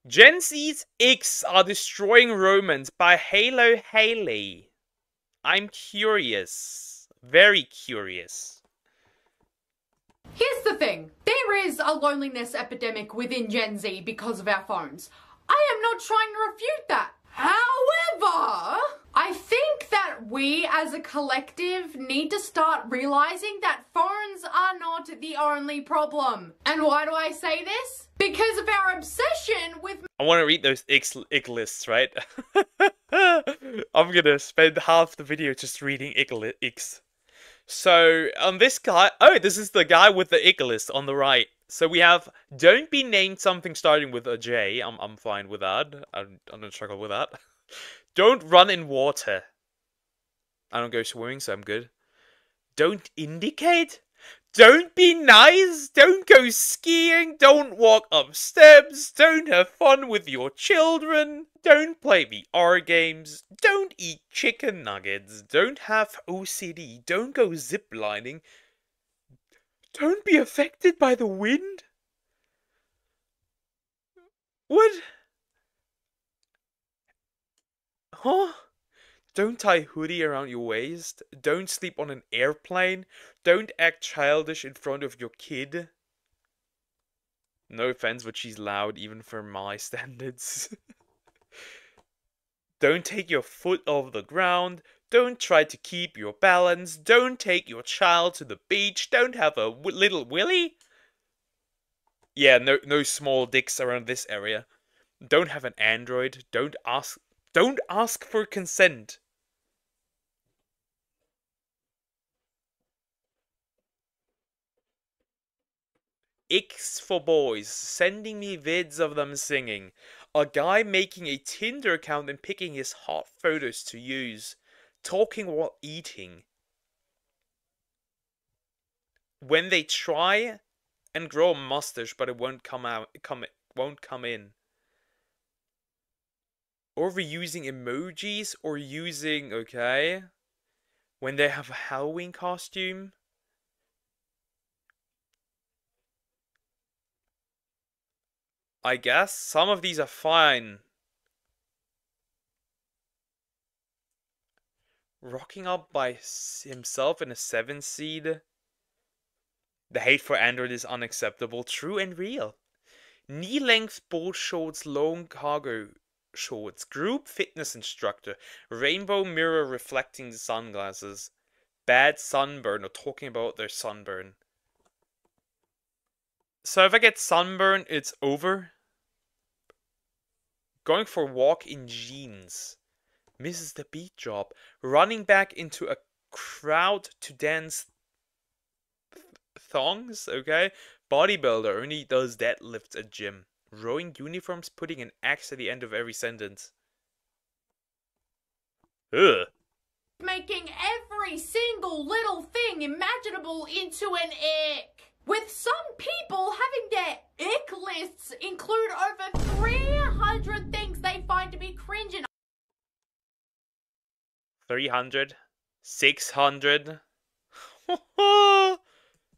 Gen Z's Icks are destroying romance by Halo Haley. I'm curious. Very curious. Here's the thing. There is a loneliness epidemic within Gen Z because of our phones. I am not trying to refute that. However, I think that we as a collective need to start realizing that phones are not the only problem. And why do I say this? Because of our obsession with... I want to read those ick lists, right? I'm gonna spend half the video just reading icks. So, this guy... Oh, this is the guy with the ick list on the right. So we have, don't be named something starting with a J. I'm fine with that. I'm gonna struggle with that. Don't run in water. I don't go swimming, so I'm good. Don't indicate. Don't be nice. Don't go skiing. Don't walk up steps. Don't have fun with your children. Don't play VR games. Don't eat chicken nuggets. Don't have OCD. Don't go ziplining. Don't be affected by the wind? What? Huh? Don't tie hoodie around your waist. Don't sleep on an airplane. Don't act childish in front of your kid. No offense, but she's loud even for my standards. Don't take your foot off the ground. Don't try to keep your balance. Don't take your child to the beach. Don't have a little willy. Yeah, no small dicks around this area. Don't have an Android. Don't ask for consent. Icks for boys, sending me vids of them singing. A guy making a Tinder account and picking his hot photos to use. Talking while eating. When they try and grow a mustache, but it won't won't come in. Or reusing emojis, or using, okay, when they have a Halloween costume. I guess some of these are fine. Rocking up by himself in a 7 seed. The hate for Android is unacceptable, true and real. Knee-length board shorts, long cargo shorts, group fitness instructor, rainbow mirror reflecting sunglasses, bad sunburn, or talking about their sunburn. So if I get sunburn, it's over. Going for a walk in jeans. Misses the beat job. Running back into a crowd to dance thongs, okay? Bodybuilder only does deadlifts at gym. Rowing uniforms, putting an X at the end of every sentence. Ugh. Making every single little thing imaginable into an ick. With some people having their ick lists include over 300 things they find to be cringe and 300, 600.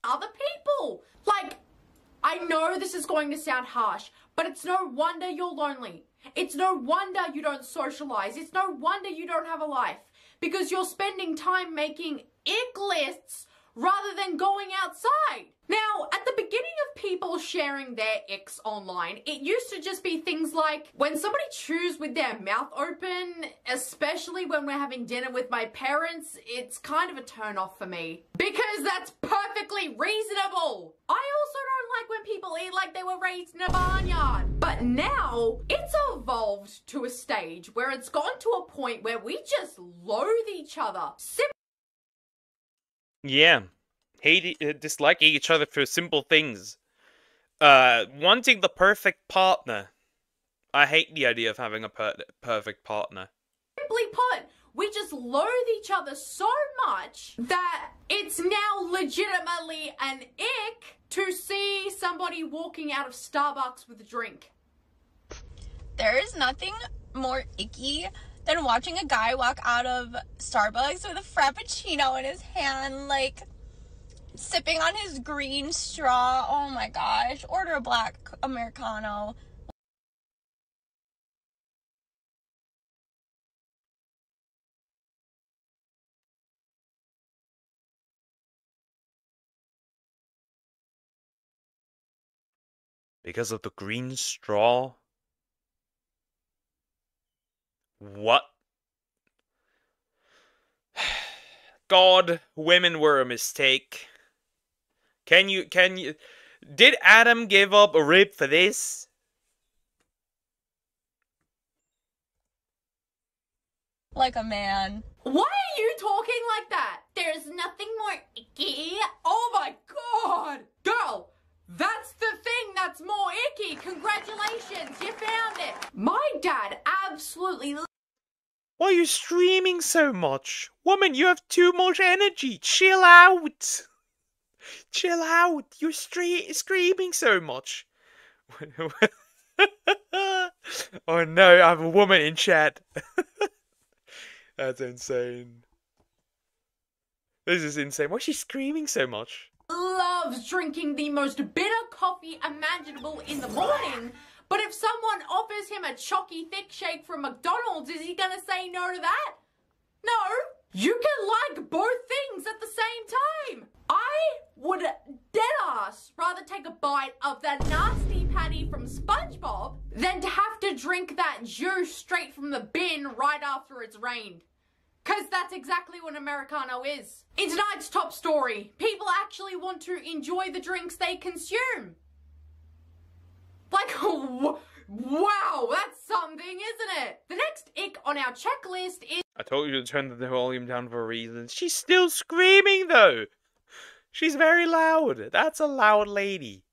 other people. Like, I know this is going to sound harsh, but it's no wonder you're lonely. It's no wonder you don't socialize. It's no wonder you don't have a life. Because you're spending time making ick lists rather than going outside. Now, at the beginning of people sharing their icks online, it used to just be things like when somebody chews with their mouth open, especially when we're having dinner with my parents, it's kind of a turn off for me. Because that's perfectly reasonable. I also don't like when people eat like they were raised in a barnyard. But now, it's evolved to a stage where it's gone to a point where we just loathe each other. Yeah. Disliking each other for simple things. Wanting the perfect partner. I hate the idea of having a perfect partner. Simply put, we just loathe each other so much that it's now legitimately an ick to see somebody walking out of Starbucks with a drink. There is nothing more icky than watching a guy walk out of Starbucks with a Frappuccino in his hand, like, sipping on his green straw. Oh my gosh. Order a black Americano. Because of the green straw? What? God, women were a mistake. Can you... Did Adam give up a rib for this? Like a man. Why are you talking like that? There's nothing more icky. Oh my god! Girl, that's the thing that's more icky. Congratulations, you found it. My dad absolutely... Why are you streaming so much? Woman, you have too much energy. Chill out. Chill out. You're screaming so much. Oh no, I have a woman in chat. That's insane. This is insane. Why is she screaming so much? loves drinking the most bitter coffee imaginable in the morning, but if someone offers him a chalky thick shake from McDonald's, is he gonna say no to that? No. You can like both things at the same time. I would deadass rather take a bite of that nasty patty from SpongeBob than to have to drink that juice straight from the bin right after it's rained. Because that's exactly what Americano is. In tonight's top story, people actually want to enjoy the drinks they consume. Like, wow, that's something, isn't it? The next ick on our checklist is... I told you to turn the volume down for a reason. She's still screaming, though. She's very loud. That's a loud lady.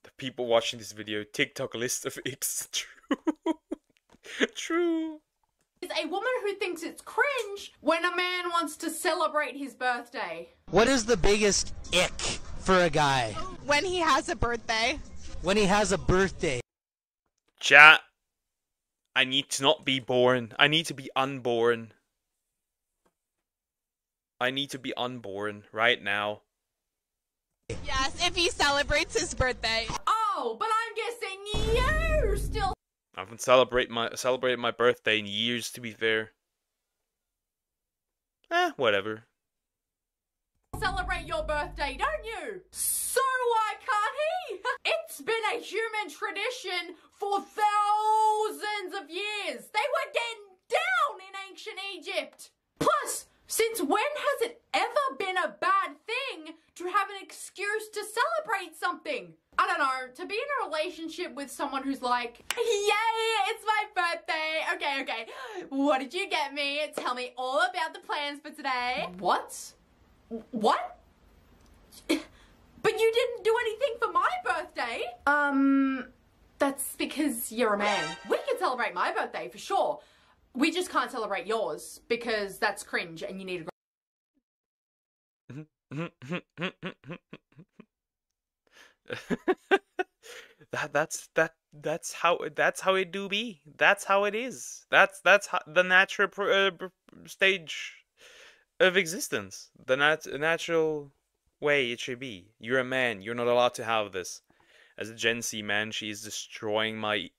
The people watching this video, TikTok list of icks. True. True. Is a woman who thinks it's cringe when a man wants to celebrate his birthday. What is the biggest ick for a guy? When he has a birthday. When he has a birthday. Chat. I need to not be born. I need to be unborn. I need to be unborn right now. Yes, if he celebrates his birthday. Oh, but I'm guessing you still I haven't celebrated my birthday in years, to be fair. Whatever. celebrate your birthday, don't you? So why can't he? It's been a human tradition for thousands of years. They were getting down in ancient Egypt. Plus, since when has it ever been a bad thing to have an excuse to celebrate something? I don't know, to be in a relationship with someone who's like, yay, it's my birthday. Okay. What did you get me? Tell me all about the plans for today. What? What? But you didn't do anything for my birthday. That's because you're a man. We can celebrate my birthday for sure. We just can't celebrate yours because that's cringe and you need a that's how it do be. That's how it is. That's how, the natural stage of existence. The natural way it should be. You're a man. You're not allowed to have this. As a Gen Z man, she is destroying my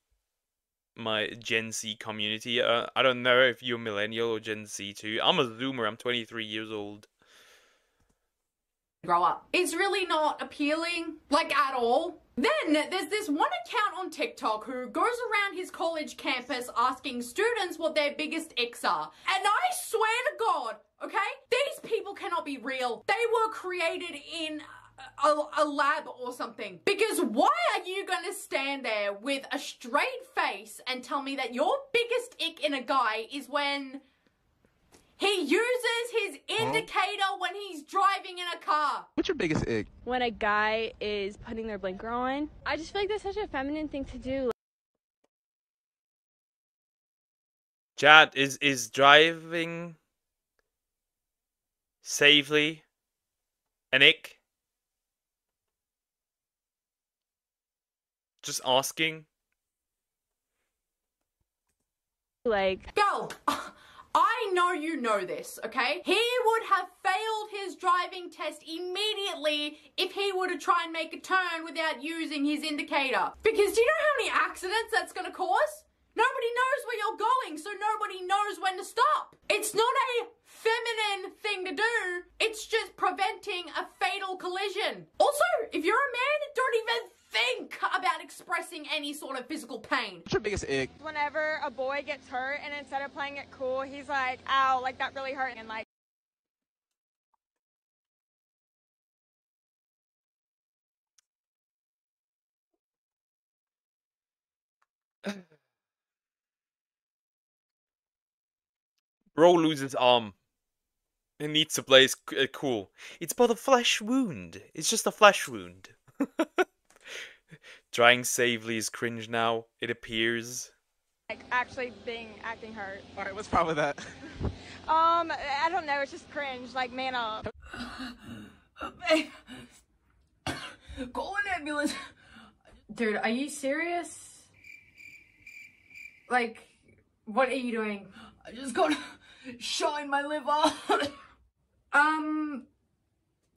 Gen Z community. I don't know if you're millennial or Gen Z too. I'm a Zoomer. I'm 23 years old. grow up. It's really not appealing, like at all. Then there's this one account on TikTok who goes around his college campus asking students what their biggest icks are. And I swear to God, okay, these people cannot be real. They were created in a lab or something. Because why are you gonna stand there with a straight face and tell me that your biggest ick in a guy is when he uses his indicator when he's driving in a car? What's your biggest ick? When a guy is putting their blinker on. I just feel like that's such a feminine thing to do. Chad, is driving safely an ick? Just asking. Like, Girl, I know you know this, okay? He would have failed his driving test immediately if he were to try and make a turn without using his indicator. Because do you know how many accidents that's gonna cause? Nobody knows where you're going, so nobody knows when to stop. It's not a feminine thing to do. It's just preventing a fatal collision. Also, if you're a man, don't even think about expressing any sort of physical pain. What's your biggest ick? Whenever a boy gets hurt and instead of playing it cool, he's like, ow, like that really hurt. And like, Bro loses arm. It needs to play cool. It's but a flesh wound. It's just a flesh wound. Trying safely is cringe now, it appears. actually acting hurt. Alright, what's the problem with that? I don't know, it's just cringe, like man up. Babe, call an ambulance. Dude, are you serious? Like, what are you doing? I just got shot in my liver.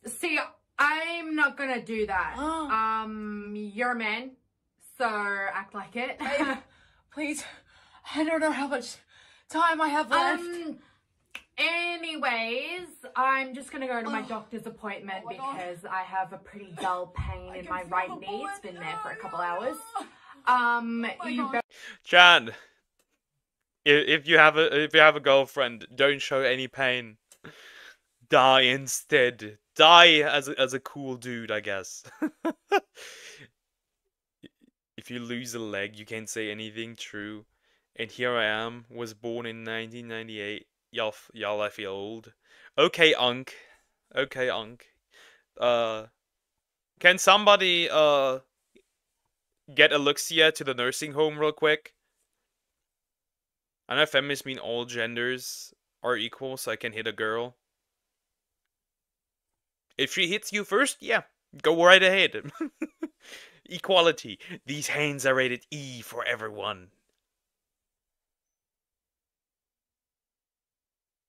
See, I'm not gonna do that. You're a man, so act like it. Babe, please, I don't know how much time I have left. Anyways, I'm just gonna go to my doctor's appointment because I have a pretty dull pain in my right knee. It's been there for a couple hours. You better Chan, if you have a girlfriend, don't show any pain. Die instead. Die as a cool dude, I guess. If you lose a leg, you can't say anything true. And here I am, was born in 1998. Y'all, I feel old. Okay, Unk. Okay, Unk. Can somebody get Alexia to the nursing home real quick? I know feminists mean all genders are equal, so I can hit a girl. If she hits you first, yeah, go right ahead. Equality. These hands are rated E for everyone.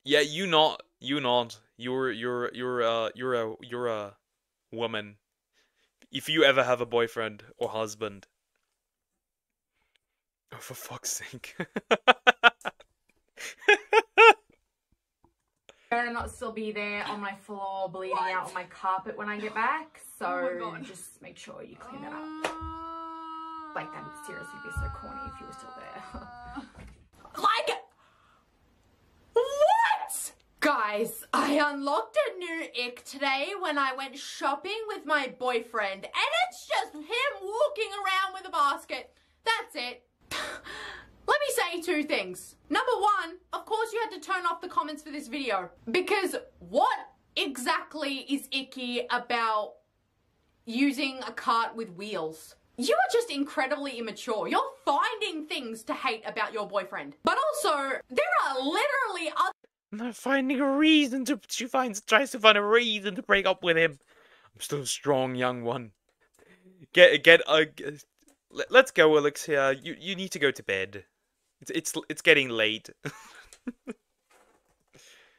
Yeah, you not. You're a woman. If you ever have a boyfriend or husband. Oh, for fuck's sake. better not still be there on my floor bleeding out on my carpet when I get back. So just make sure you clean that up. Like, that would seriously be so corny if you were still there. Like, what? Guys, I unlocked a new ick today when I went shopping with my boyfriend, and it's just him walking around with a basket. That's it. Let me say two things. Number one, of course you had to turn off the comments for this video, because what exactly is icky about using a cart with wheels? You are just incredibly immature. You're finding things to hate about your boyfriend. But also, there are literally other— I'm not finding a reason to. Tries to find a reason to break up with him. I'm still a strong young one. Let's go, Alexia. You need to go to bed. It's getting late.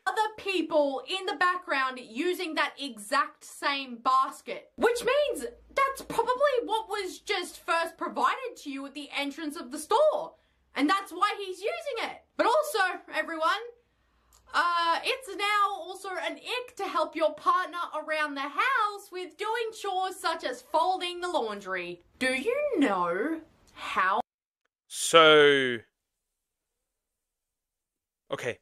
other people in the background using that exact same basket. Which means that's probably what was just first provided to you at the entrance of the store. And that's why he's using it. But also, everyone, it's now also an ick to help your partner around the house with doing chores such as folding the laundry. Do you know how— So... Okay.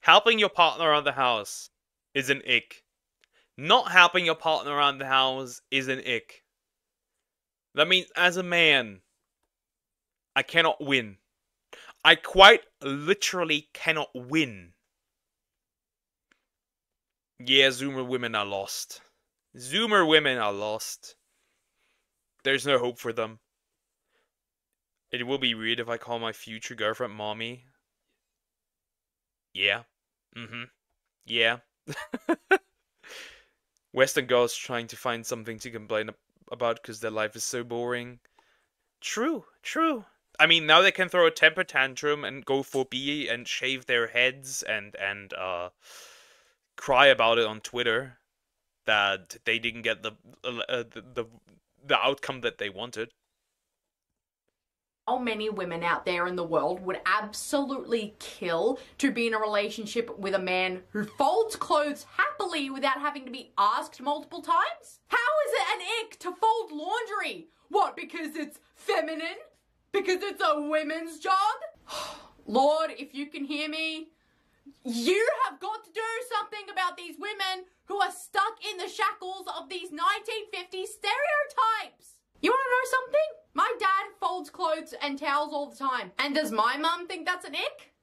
Helping your partner around the house is an ick. Not helping your partner around the house is an ick. That means, as a man, I cannot win. I quite literally cannot win. Yeah, Zoomer women are lost. Zoomer women are lost. There's no hope for them. It will be weird if I call my future girlfriend mommy. Yeah. Yeah. Western girls trying to find something to complain about because their life is so boring. True. I mean, now they can throw a temper tantrum and go for B and shave their heads and cry about it on Twitter that they didn't get the the outcome that they wanted. How many women out there in the world would absolutely kill to be in a relationship with a man who folds clothes happily without having to be asked multiple times? How is it an ick to fold laundry? What, because it's feminine? Because it's a women's job? Lord, if you can hear me, you have got to do something about these women who are stuck in the shackles of these 1950s stereotypes. You want to know something? My dad folds clothes and towels all the time. And does my mum think that's an ick?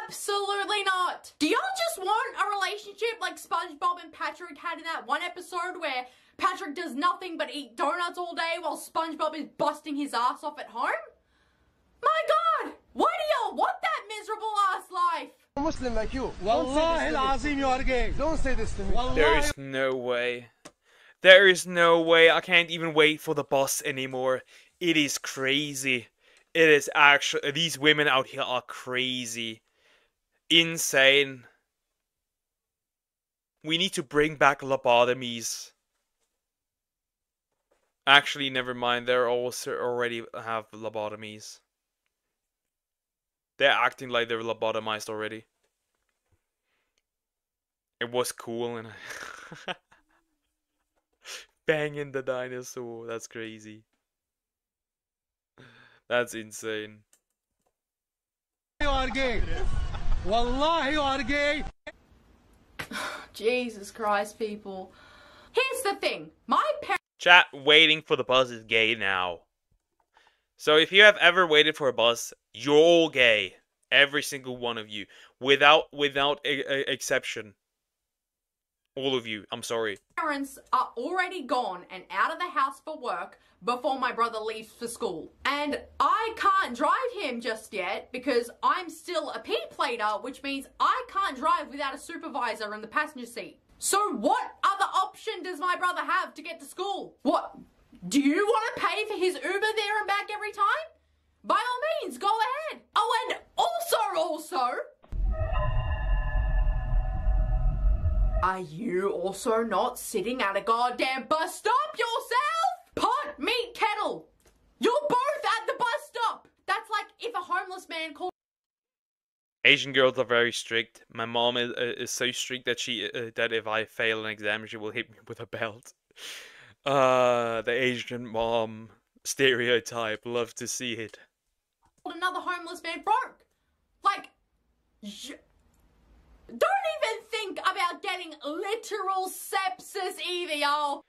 Absolutely not. Do y'all just want a relationship like SpongeBob and Patrick had in that one episode where Patrick does nothing but eat donuts all day while SpongeBob is busting his ass off at home? My God! Why do y'all want that miserable ass life? I'm Muslim like you. Wallahi al-Azim, you are gay. Don't say this to me. There is no way. There is no way. I can't even wait for the bus anymore. It is crazy. It is actually... These women out here are crazy. Insane. We need to bring back lobotomies. Actually, never mind. They're also already have lobotomies. They're acting like they're lobotomized already. It was cool and... Banging the dinosaur. That's crazy. That's insane. You are gay. Wallahi, you are gay. Jesus Christ, people. Here's the thing. My parents... Chat, waiting for the bus is gay now. So if you have ever waited for a bus, you're all gay. Every single one of you. Without exception. All of you. I'm sorry. Parents are already gone and out of the house for work before my brother leaves for school. And I can't drive him just yet because I'm still a P-plater, which means I can't drive without a supervisor in the passenger seat. So what other option does my brother have to get to school? What? Do you want to pay for his Uber there and back every time? By all means, go ahead. Oh, and also... Are you also not sitting at a goddamn bus stop yourself? Pot, meat, kettle. You're both at the bus stop. That's like if a homeless man called... Asian girls are very strict. My mom is so strict that that if I fail an exam, she will hit me with a belt. The Asian mom stereotype. Love to see it. Another homeless man broke. Like... Don't even think about getting literal sepsis either, y'all.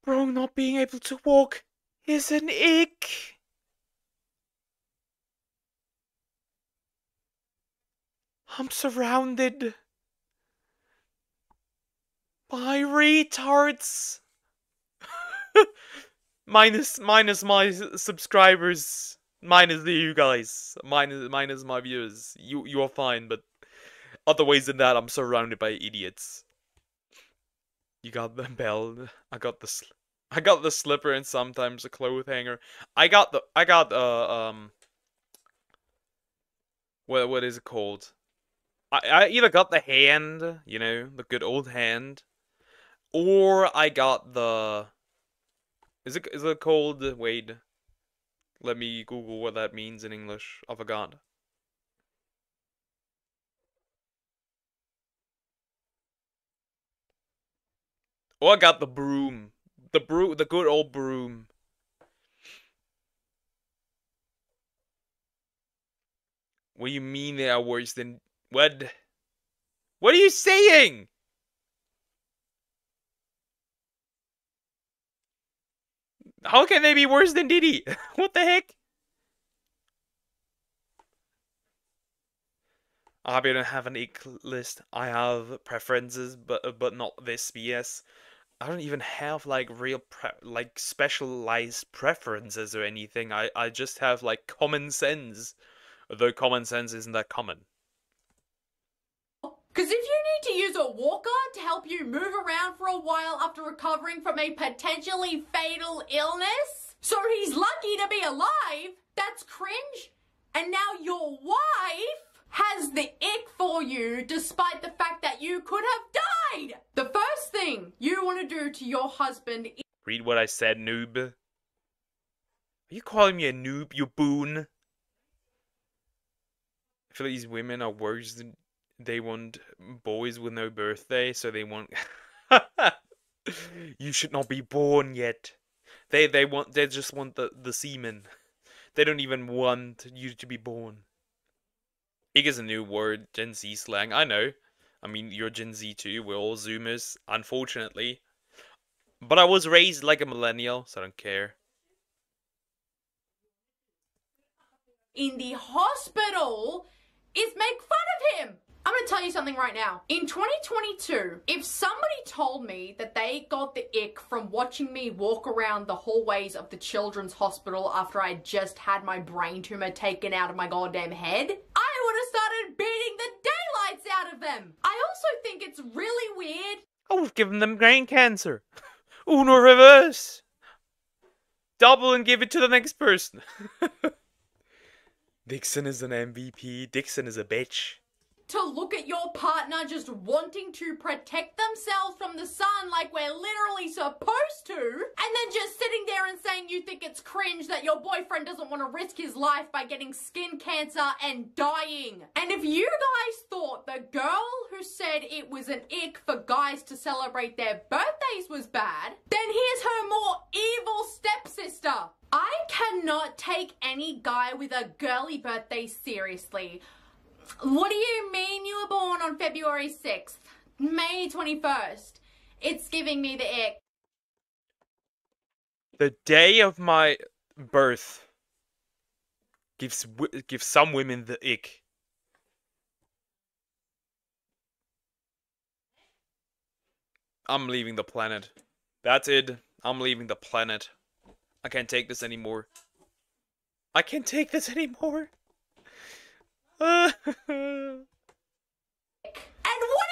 Bro, not being able to walk is an ick. I'm surrounded by retards. minus my subscribers. Minus you guys. Minus my viewers. You are fine, but other ways than that, I'm surrounded by idiots. You got the belt. I got the slipper and sometimes a clothes hanger. I got what is it called? I either got the hand, you know, the good old hand, or I got the... Is it called... Wait. Let me Google what that means in English. I forgot. Oh, I got the broom. The good old broom. What do you mean they are worse than... What? What are you saying? How can they be worse than Diddy? What the heck? I don't have an ick list. I have preferences, but not this BS. I don't even have like real specialized preferences or anything. I just have like common sense, though common sense isn't that common. Because if you need to use a walker to help you move around for a while after recovering from a potentially fatal illness, so he's lucky to be alive, that's cringe. And now your wife has the ick for you despite the fact that you could have died. The first thing you want to do to your husband is... Read what I said, noob. Are you calling me a noob, you boon? I feel like these women are worse than they want boys with no birthday, so they want. You should not be born yet. They just want the semen. They don't even want you to be born. Ig is a new word, Gen Z slang. I know. I mean, you're Gen Z too. We're all Zoomers, unfortunately. But I was raised like a millennial, so I don't care. In the hospital is make fun of him. I'm gonna tell you something right now. In 2022, if somebody told me that they got the ick from watching me walk around the hallways of the children's hospital after I just had my brain tumor taken out of my goddamn head, I would have started beating the daylights out of them. I also think it's really weird. Oh, we've given them brain cancer. Uno reverse. Double and give it to the next person. Dixon is an MVP. Dixon is a bitch. To look at your partner just wanting to protect themselves from the sun like we're literally supposed to, and then just sitting there and saying you think it's cringe that your boyfriend doesn't want to risk his life by getting skin cancer and dying. And if you guys thought the girl who said it was an ick for guys to celebrate their birthdays was bad, then here's her more evil stepsister. I cannot take any guy with a girly birthday seriously. What do you mean you were born on February 6th? May 21st. It's giving me the ick. The day of my birth gives some women the ick. I'm leaving the planet. That's it. I'm leaving the planet. I can't take this anymore. I can't take this anymore. And what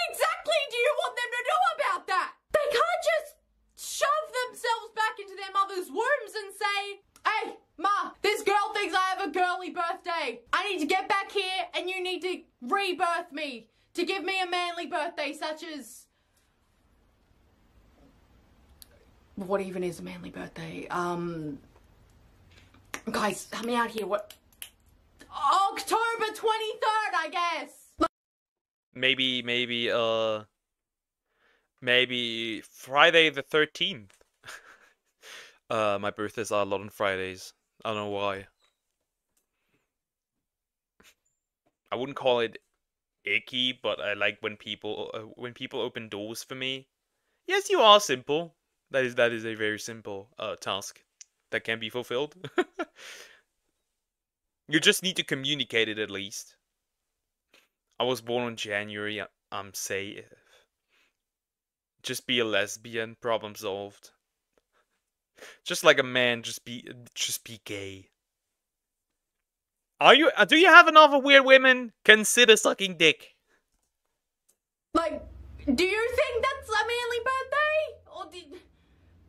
exactly do you want them to do about that? They can't just shove themselves back into their mother's wombs and say, hey, Ma, this girl thinks I have a girly birthday. I need to get back here and you need to rebirth me to give me a manly birthday such as... What even is a manly birthday? Guys, help me out here. What? October 23rd, I guess. Maybe Friday the 13th. My birthdays are a lot on Fridays. I don't know why. I wouldn't call it icky, but I like when people open doors for me. Yes, you are simple. That is a very simple task that can be fulfilled. You just need to communicate it at least. I was born in January. I'm safe. Just be a lesbian. Problem solved. Just like a man. Just be gay. Do you have enough of weird women? Consider sucking dick. Like, do you think that's a manly birthday? Or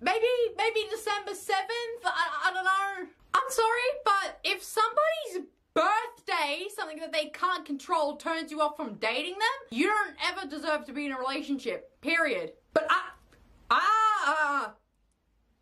maybe December 7th? I don't know. I'm sorry, but if somebody's birthday, something that they can't control, turns you off from dating them, you don't ever deserve to be in a relationship. Period. But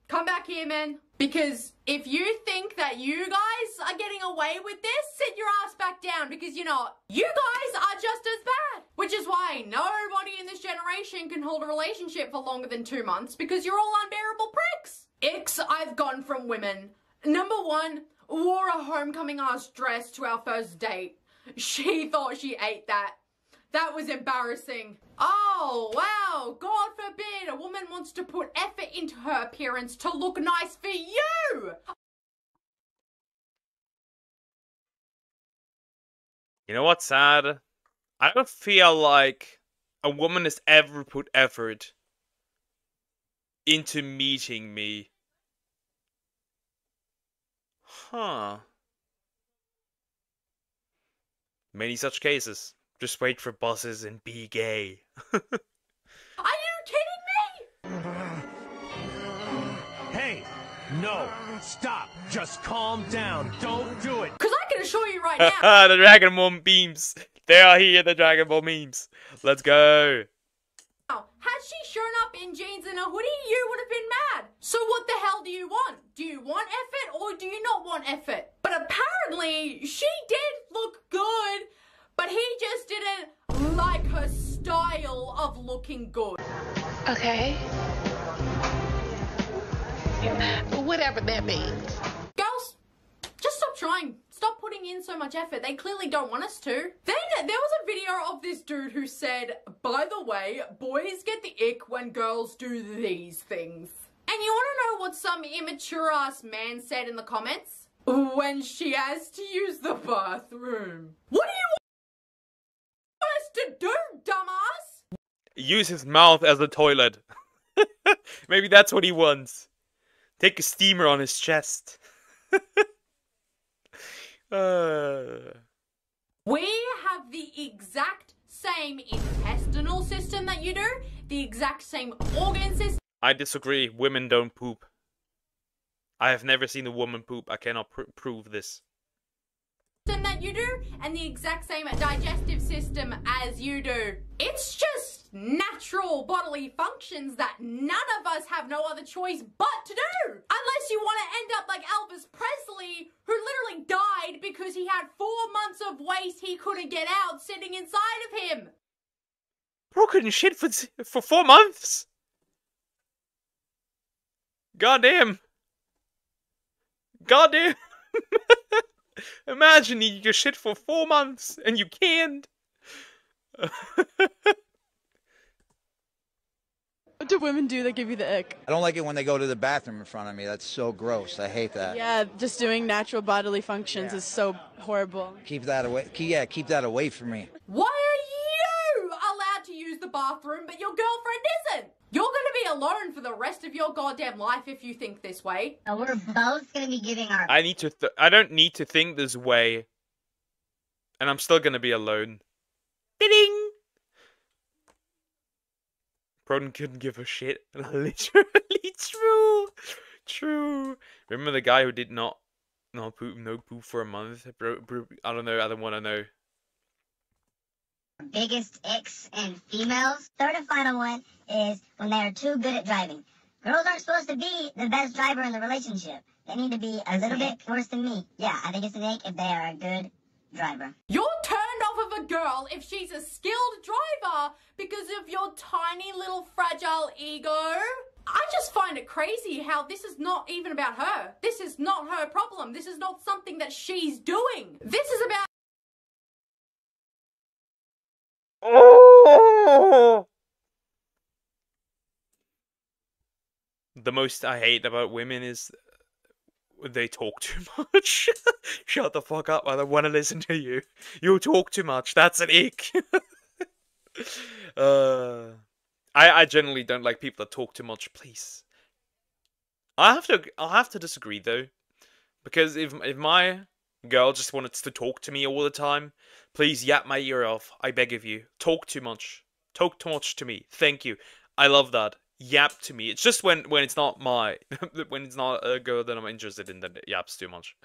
come back here, man. Because if you think that you guys are getting away with this, sit your ass back down, because you know, you guys are just as bad. Which is why nobody in this generation can hold a relationship for longer than 2 months, because you're all unbearable pricks. Icks I've gone from women. Number 1, wore a homecoming ass dress to our first date. She thought she ate that. That was embarrassing. Oh, wow. God forbid a woman wants to put effort into her appearance to look nice for you. You know what's sad? I don't feel like a woman has ever put effort into meeting me. Huh. Many such cases. Just wait for buses and be gay. Are you kidding me? Hey, no, stop. Just calm down. Don't do it. Because I can assure you right now. The Dragon Ball memes. They are here, the Dragon Ball memes. Let's go. Had she shown up in jeans and a hoodie, you would have been mad. So what the hell do you want? Do you want effort or do you not want effort? But apparently, she did look good, but he just didn't like her style of looking good. Okay. Whatever that means. Girls, just stop trying. Stop putting in so much effort. They clearly don't want us to. Then there was a video of this dude who said, by the way, boys get the ick when girls do these things. And you want to know what some immature ass man said in the comments? When she has to use the bathroom. What do you want us to do, dumbass? Use his mouth as a toilet. Maybe that's what he wants. Take a steamer on his chest. We have the exact same intestinal system that you do, the exact same organ system I disagree. Women don't poop. I have never seen a woman poop. I cannot prove this. that you do, and the exact same digestive system as you do. It's just natural bodily functions that none of us have no other choice but to do. Unless you want to end up like Elvis Presley, who literally died because he had 4 months of waste he couldn't get out sitting inside of him. Bro couldn't shit for 4 months. Goddamn. Goddamn. Imagine you just shit for 4 months and you can't. What do women do that give you the ick? I don't like it when they go to the bathroom in front of me. That's so gross. I hate that. Yeah, just doing natural bodily functions is so horrible. Keep that away. Yeah, keep that away from me. Why are you allowed to use the bathroom but your girlfriend isn't? You're gonna be alone for the rest of your goddamn life if you think this way. We're both gonna be giving our... I don't need to think this way. And I'm still gonna be alone. Ding! Broden couldn't give a shit. Literally true. True. Remember the guy who did not poop for a month? I don't know. I don't want to know. Biggest icks in females. Third and final one is when they are too good at driving. Girls aren't supposed to be the best driver in the relationship. They need to be a little bit worse than me. Yeah, I think it's an ick if they are a good driver. You're turned off of a girl if she's a skilled driver because of your tiny little fragile ego. I just find it crazy how this is not even about her. This is not her problem. This is not something that she's doing. This is about... Oh! The most I hate about women is they talk too much. Shut the fuck up, I don't want to listen to you. You talk too much, that's an ick. I generally don't like people that talk too much, please. I'll have to disagree though. Because if my girl just wanted to talk to me all the time, please yap my ear off, I beg of you. Talk too much. Talk too much to me. Thank you. I love that. Yap to me. It's just when it's not when it's not a girl that I'm interested in that yaps too much.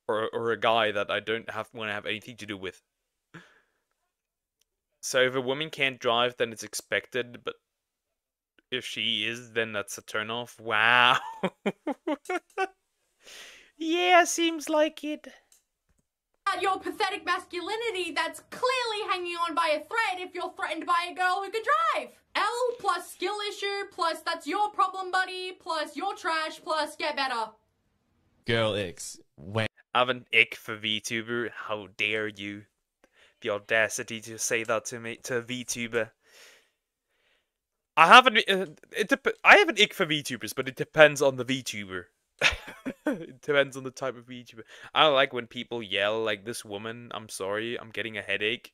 Or a guy that I don't want to have anything to do with. So if a woman can't drive, then it's expected, but if she is, then that's a turn off. Wow. Yeah, seems like it. Your pathetic masculinity that's clearly hanging on by a thread if you're threatened by a girl who can drive. L plus skill issue plus that's your problem, buddy, plus you're trash, plus get better. Girl Icks. When I have an ick for VTuber. How dare you? The audacity to say that to me, to a VTuber. I have an ick for VTubers, but it depends on the VTuber. It depends on the type of VTuber. I don't like when people yell like this woman. I'm sorry, I'm getting a headache.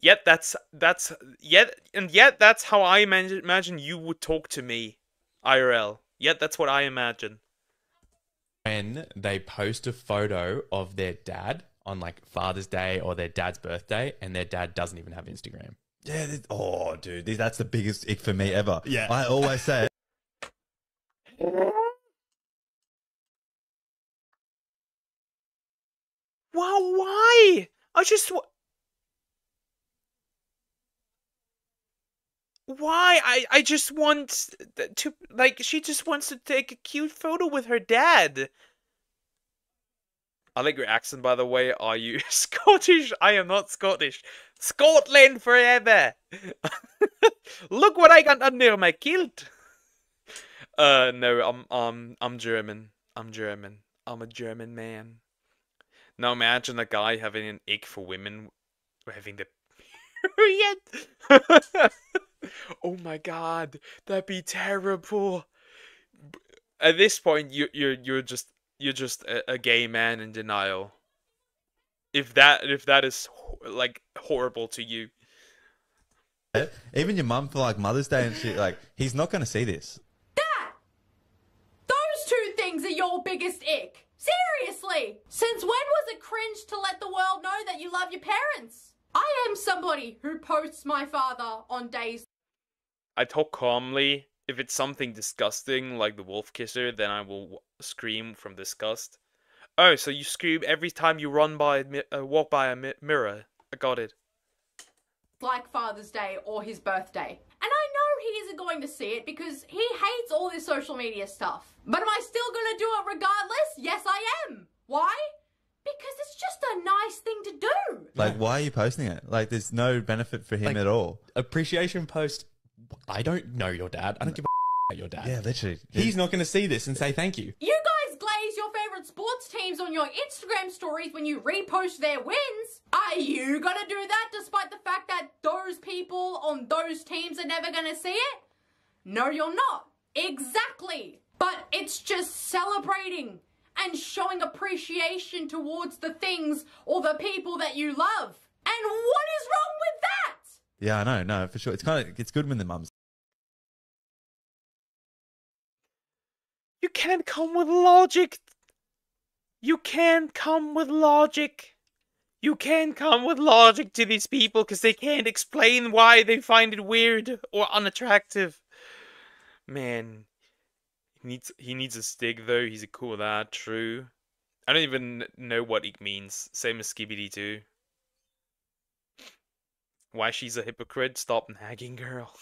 Yet that's how I imagine you would talk to me, IRL. Yet that's what I imagine. When they post a photo of their dad on like Father's Day or their dad's birthday, and their dad doesn't even have Instagram. Yeah. Oh, dude, that's the biggest ick for me ever. Yeah. I always say. Wow, why? I just Why? I just want to, like, she just wants to take a cute photo with her dad. I like your accent, by the way. Are you Scottish? I am not Scottish. Scotland forever. Look what I got under my kilt. No, I'm German. I'm German. I'm a German man. Now imagine a guy having an ick for women having the period. Oh my god, that'd be terrible. At this point, you're just a gay man in denial. If that is like horrible to you. Even your mum for like Mother's Day and shit, like he's not gonna see this. Those two things are your biggest ick. Seriously! Since when was it cringe to let the world know that you love your parents? I am somebody who posts my father on days. I talk calmly. If it's something disgusting like the wolf kisser, then I will scream from disgust. Oh, so you scream every time you walk by a mirror. I got it. Like Father's Day or his birthday. And I know he isn't going to see it because he hates all this social media stuff. But am I still gonna do it regardless? Yes, I am. Why? Because it's just a nice thing to do. Like, why are you posting it? Like, there's no benefit for him at all. Appreciation post. I don't know your dad. I don't give a about your dad. Yeah, literally. He's not going to see this and say thank you. You guys glaze your favorite sports teams on your Instagram stories when you repost their wins. Are you gonna do that despite the fact that those people on those teams are never gonna see it? No, you're not. Exactly. But it's just celebrating and showing appreciation towards the things or the people that you love. And what is wrong with that? Yeah, I know, no, for sure. It's good when the mums. You can't come with logic. You can't come with logic. You can't come with logic to these people because they can't explain why they find it weird or unattractive. Man, he needs a stick though. He's a cool lad, true. I don't even know what it means. Same as Skibidi too. Why she's a hypocrite? Stop nagging, girl.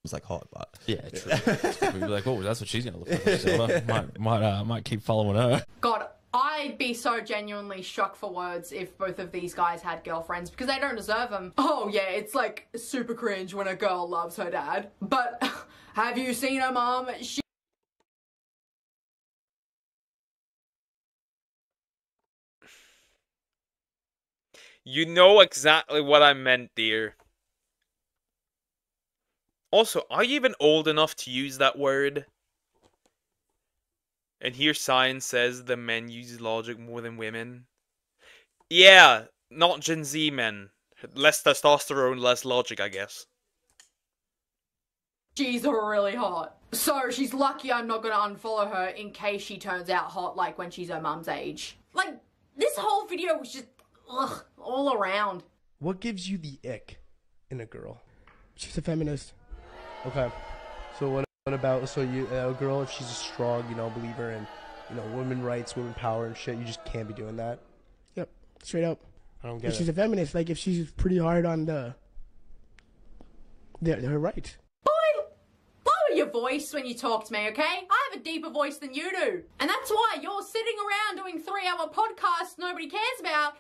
It's like hot, but yeah, true. We'd be like, oh, that's what she's gonna look like. So might keep following her. God, I'd be so genuinely shocked for words if both of these guys had girlfriends because they don't deserve them. Oh yeah, it's like super cringe when a girl loves her dad. But have you seen her mom? You know exactly what I meant, dear. Also, are you even old enough to use that word? And here science says the men use logic more than women. Yeah, not Gen Z men. Less testosterone, less logic, I guess. She's really hot. So she's lucky I'm not gonna unfollow her in case she turns out hot like when she's her mum's age. Like, this whole video was just, ugh, all around. What gives you the ick in a girl? She's a feminist. Okay. So what about, so you, a girl, if she's a strong, believer in, women rights, women power and shit, you just can't be doing that? Yep. Straight up. I don't get if she's a feminist, like if she's pretty hard on her rights. Lower your voice when you talk to me, okay? I have a deeper voice than you do. And that's why you're sitting around doing 3-hour podcasts nobody cares about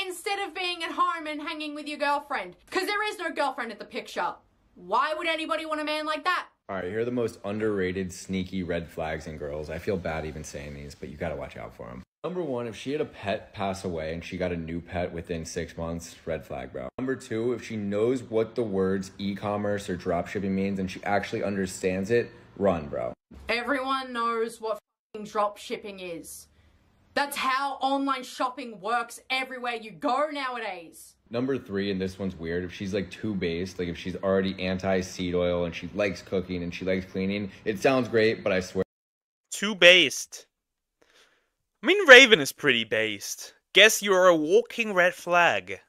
instead of being at home and hanging with your girlfriend. Because there is no girlfriend in the picture. Why would anybody want a man like that? Alright, here are the most underrated, sneaky red flags in girls. I feel bad even saying these, but you gotta watch out for them. Number 1, if she had a pet pass away and she got a new pet within 6 months, red flag, bro. Number 2, if she knows what the words e-commerce or dropshipping means and she actually understands it, run, bro. Everyone knows what f***ing dropshipping is. That's how online shopping works everywhere you go nowadays. Number 3, and this one's weird, if she's like too based, like if she's already anti-seed oil and she likes cooking and she likes cleaning, it sounds great, but I swear. Too based. I mean, Raven is pretty based. Guess you're a walking red flag.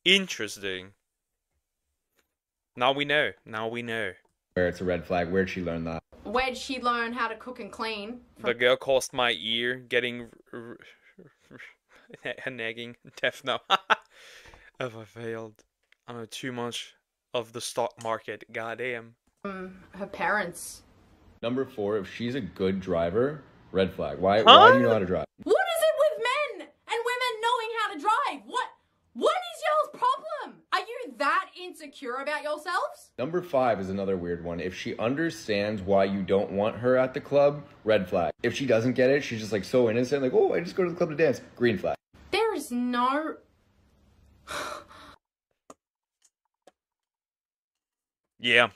Interesting. Now we know. Now we know. Where it's a red flag. Where'd she learn that? Where'd she learn how to cook and clean? The girl crossed my ear, getting nagging. Def no. Have I failed? I know too much. of the stock market. Goddamn. Her parents. Number 4, if she's a good driver, red flag. Why do you know Huh? how to drive? What is it with men and women knowing how to drive? What is y'all's problem? Are you that insecure about yourselves? Number 5 is another weird one. If she understands why you don't want her at the club, red flag. If she doesn't get it, she's just like so innocent, like, oh, I just go to the club to dance, green flag. There is no... Yeah,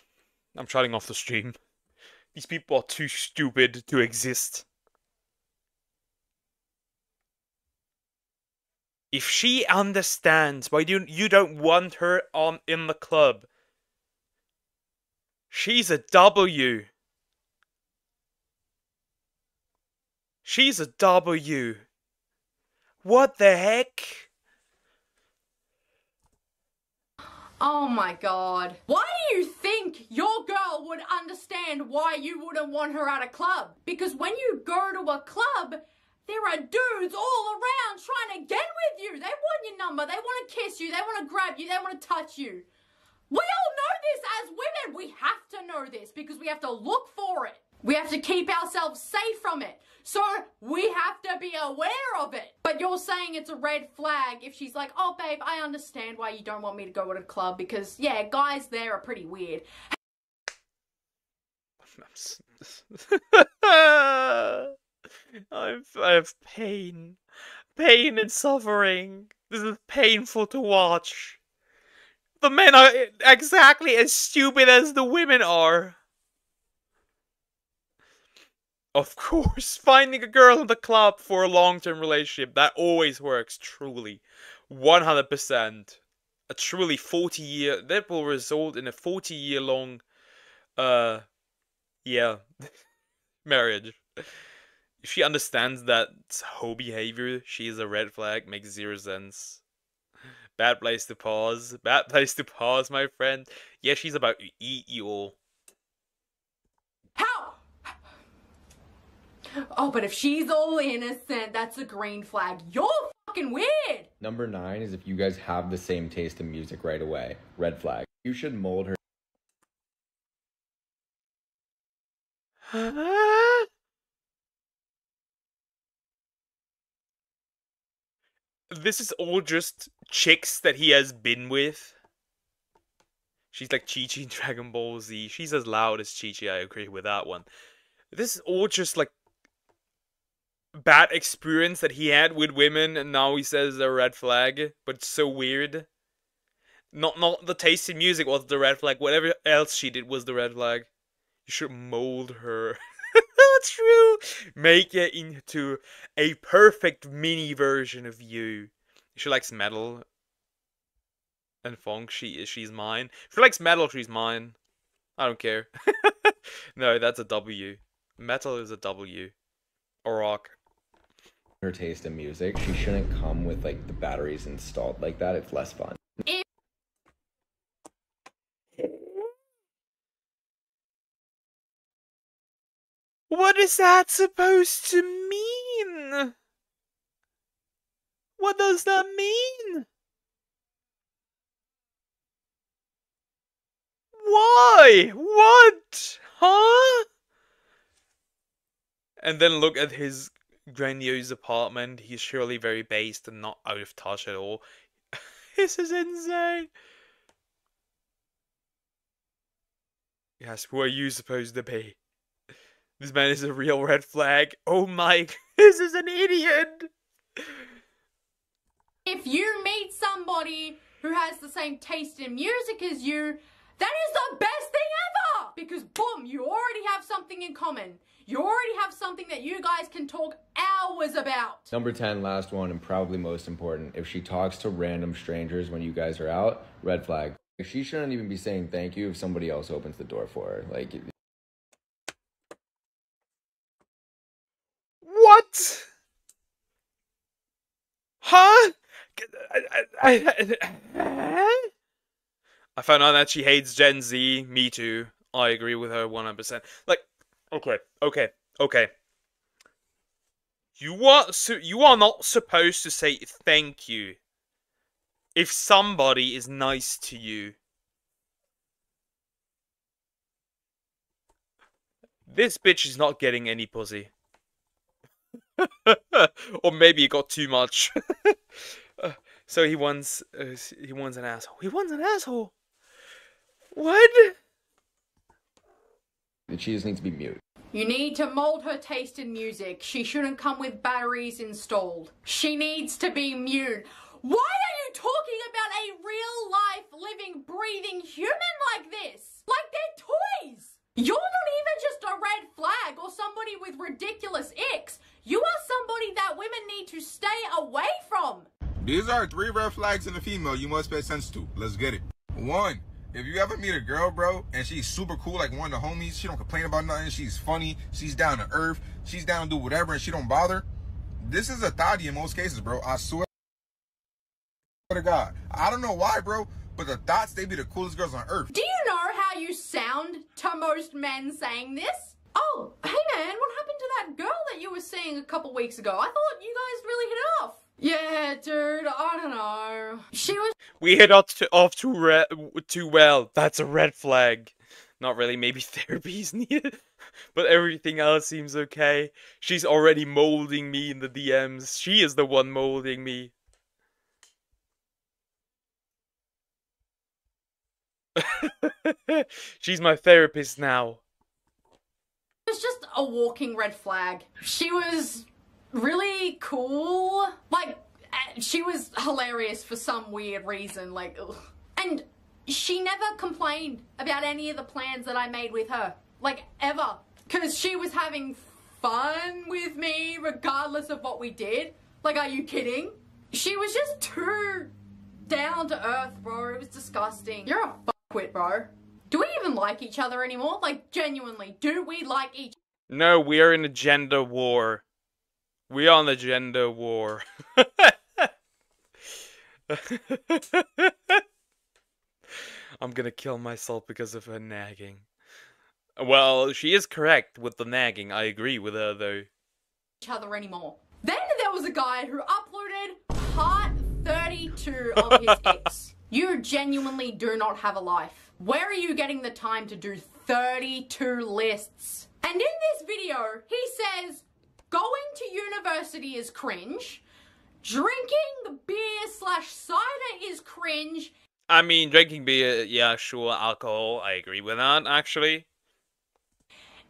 I'm shutting off the stream. These people are too stupid to exist. If she understands why you don't want her in the club, she's a W. She's a W. What the heck? Oh my god. Why do you think your girl would understand why you wouldn't want her at a club? Because when you go to a club, there are dudes all around trying to get with you. They want your number, they want to kiss you, they want to grab you, they want to touch you. We all know this as women. We have to know this because we have to look for it. We have to keep ourselves safe from it. So we have to be aware of it. But you're saying it's a red flag if she's like, oh babe, I understand why you don't want me to go to a club because, yeah, guys there are pretty weird. I have pain. Pain and suffering. This is painful to watch. The men are exactly as stupid as the women are. Of course, finding a girl in the club for a long-term relationship, that always works, truly. 100%. A truly 40-year, that will result in a 40-year long, yeah, marriage. If she understands that whole behavior, she is a red flag, makes zero sense. Bad place to pause. Bad place to pause, my friend. Yeah, she's about to eat you all. How? Oh, but if she's all innocent, that's a green flag. You're fucking weird. Number 9 is if you guys have the same taste in music right away, red flag. You should mold her. This is all just chicks that he has been with. She's like Chi-Chi in Dragon Ball Z. She's as loud as Chi-Chi, I agree with that one. This is all just like bad experience that he had with women and now he says they're a red flag. But it's so weird. Not the taste in music was the red flag. Whatever else she did was the red flag. You should mold her. True. Make it into a perfect mini version of you. She likes metal and funk. She's mine. If she likes metal, she's mine. I don't care. No, that's a W. Metal is a W. Or rock. Her taste in music, she shouldn't come with like the batteries installed like that. It's less fun. What is that supposed to mean? What does that mean? Why? What? Huh? And then look at his grandiose apartment. He's surely very based and not out of touch at all. This is insane. Yes, who are you supposed to be? This man is a real red flag. Oh my, this is an idiot. If you meet somebody who has the same taste in music as you, that is the best thing ever! Because boom, you already have something in common. You already have something that you guys can talk hours about. Number 10, last one, and probably most important. If she talks to random strangers when you guys are out, red flag. She shouldn't even be saying thank you if somebody else opens the door for her. Like, what? Huh? I found out that she hates Gen Z. Me too. I agree with her 100%. Like, okay. You are not supposed to say thank you if somebody is nice to you. This bitch is not getting any pussy. Or maybe he got too much. So he wants an asshole. He wants an asshole. What? She just needs to be mute. You need to mold her taste in music. She shouldn't come with batteries installed. She needs to be mute. Why are you talking about a real life, living, breathing human like this? Like they're toys. You're not even just a red flag or somebody with ridiculous icks. You are somebody that women need to stay away from. These are 3 red flags in a female you must pay attention to. Let's get it. 1. If you ever meet a girl, bro, and she's super cool, like one of the homies, she don't complain about nothing, she's funny, she's down to earth, she's down to do whatever, and she don't bother, this is a thotty in most cases, bro. I swear to God. I don't know why, bro, but the thoughts, they be the coolest girls on earth. Do you know how you sound to most men saying this? Oh, hey man, what happened to that girl that you were seeing a couple weeks ago? I thought you guys really hit it off. Yeah, dude, I don't know. She was... We hit off too well. That's a red flag. Not really, maybe therapy is needed. But everything else seems okay. She's already molding me in the DMs. She is the one molding me. She's my therapist now. It was just a walking red flag. She was really cool. Like, she was hilarious for some weird reason. Like, ugh. And she never complained about any of the plans that I made with her. Like, ever. Because she was having fun with me regardless of what we did. Like, are you kidding? She was just too down to earth, bro. It was disgusting. You're a fuckwit, bro. Do we even like each other anymore? Like, genuinely, do we like each other? No, we are in a gender war. We are on the gender war. I'm gonna kill myself because of her nagging. Well, she is correct with the nagging. I agree with her, though. Each other anymore. Then there was a guy who uploaded part 32 of his Icks. You genuinely do not have a life. Where are you getting the time to do 32 lists? And in this video, he says, going to university is cringe, drinking beer/cider is cringe. I mean, drinking beer, yeah, sure, alcohol, I agree with that, actually.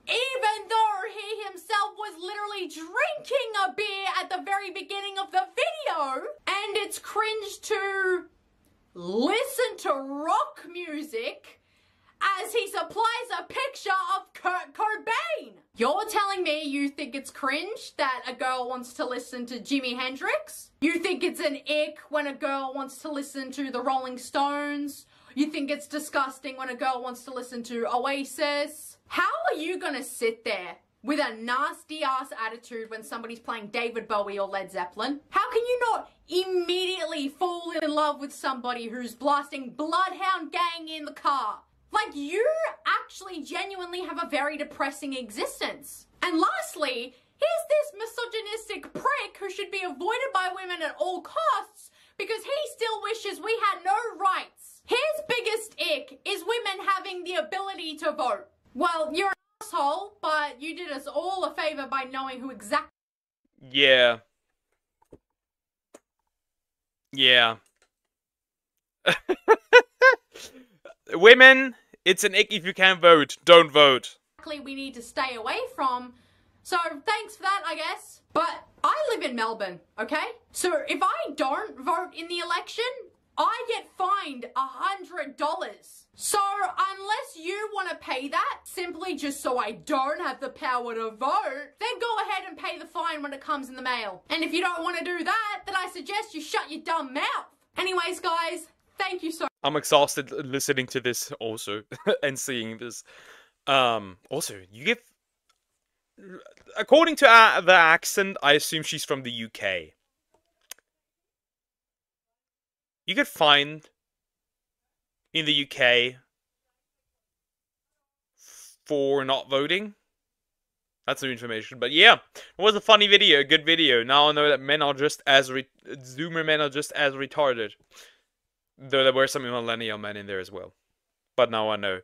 Even though he himself was literally drinking a beer at the very beginning of the video, and it's cringe to listen to rock music as he supplies a picture of Kurt Cobain. You're telling me you think it's cringe that a girl wants to listen to Jimi Hendrix? You think it's an ick when a girl wants to listen to the Rolling Stones? You think it's disgusting when a girl wants to listen to Oasis? How are you gonna sit there with a nasty ass attitude when somebody's playing David Bowie or Led Zeppelin? How can you not immediately fall in love with somebody who's blasting Bloodhound Gang in the car? Like, you actually genuinely have a very depressing existence. And lastly, here's this misogynistic prick who should be avoided by women at all costs because he still wishes we had no rights. His biggest ick is women having the ability to vote. Well, you're an asshole, but you did us all a favor by knowing who exactly... Yeah. Yeah. Women, it's an ick if you can't vote. Don't vote. we need to stay away from. So thanks for that, I guess. But I live in Melbourne, okay? So if I don't vote in the election, I get fined $100. So unless you want to pay that, simply just so I don't have the power to vote, then go ahead and pay the fine when it comes in the mail. And if you don't want to do that, then I suggest you shut your dumb mouth. Anyways, guys, thank you so I'm exhausted listening to this also and seeing this. Also, you give... According to the accent, I assume she's from the UK. You get fined in the UK for not voting. That's new information. But yeah, it was a funny video, a good video. Now I know that men are just as Zoomer men are just as retarded. Though there were some millennial men in there as well. But now I know.